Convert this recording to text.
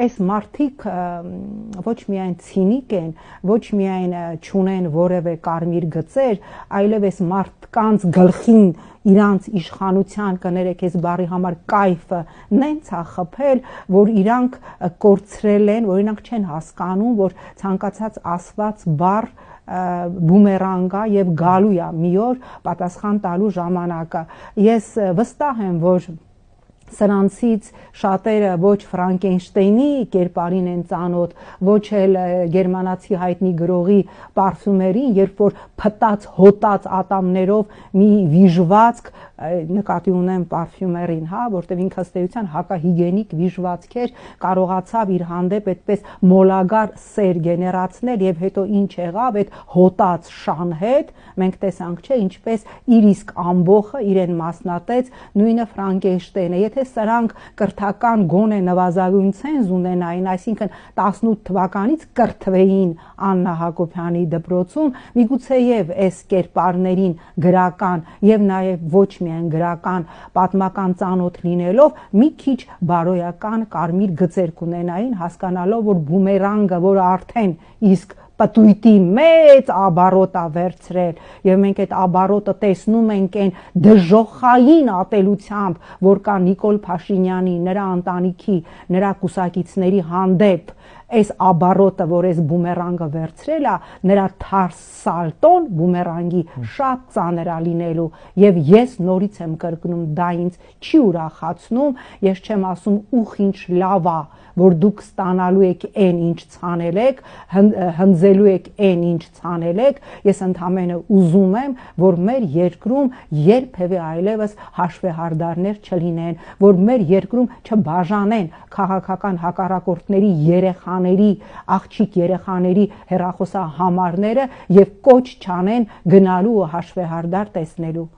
այս մարդիկ ոչ միայն ցինիկ են, ոչ միայն չունեն որևէ կարմիր գծեր, այլև այս մարդկանց գլխին իրանց իշխանության կներեք այս բառի համար կայֆը նենց է խփել, որ իրանք կորցրել են, որ իրանք չեն հասկանում, որ ցանկացած ասված բառ բումերանգ է եւ գալու է մի օր պատասխան տալու ժամանակը։ Ես վստահ եմ, որ սրանցից շատերը ոչ Ֆրանկենշտեյնի կերպարին են ծանոթ, ոչ էլ գերմանացի հայտնի գրողի պարֆյումերին, երբ որ փտած հոտած ատամներով մի վիժվածք, նկատի ունեմ պարֆյումերին, հա, որտեղ ինքը ըստ էության հակահիգիենիկ վիժվածք էր, կարողացավ իր հանդեպ այդպես մոլագար սեր գեներացնել եւ հետո ինչ եղավ այդ հոտած շան հետ, մենք տեսանք, չէ, ինչպես իր իսկ ամբողը իրեն մասնատեց, նույնը Ֆրանկենշտեյնը, եթե սրանք կրթական գոնե նվազագույն ցենզ ունենային, այսինքն 18 թվականից կրթվեին Աննա Հակոբյանի դպրոցում, միգուցեև այս կերպարներին գրական եւ նաեւ ոչ միայն գրական պատմական ծանոթ լինելով մի քիչ բարոյական կարմիր գծեր կունենային, հասկանալով, որ բումերանգը, որը արդեն իսկ պտույտի մեծ աբարոտ է վերցրել եւ մենք այդ աբարոտը տեսնում ենք այն դժոխային ատելությամբ, որ կա Նիկոլ Փաշինյանի, նրա ընտանիքի, նրա կուսակիցների հանդեպ, այս աբարոտը, որ այս բումերանգը վերցրել է, նրա թարս սալտոն բումերանգի շատ ծանր է լինելու եւ ես նորից եմ կրկնում, դա ինձ չի ուրախացնում, ես չեմ ասում ուխ ինչ լավ է, որ դուք ստանալու եք այն ինչ ցանել եք, հնձելու եք այն ինչ ցանել եք, ես ընդամենը ուզում եմ, որ մեր երկրում երբևէ այլևս հաշվեհարդարներ չլինեն, որ մեր երկրում չբաժանեն քաղաքական հակառակորդների երեխաների, աղջիկ երեխաների հեռախոսահամարները եւ կոչ չանեն գնալու ու հաշվեհարդար տեսնելու։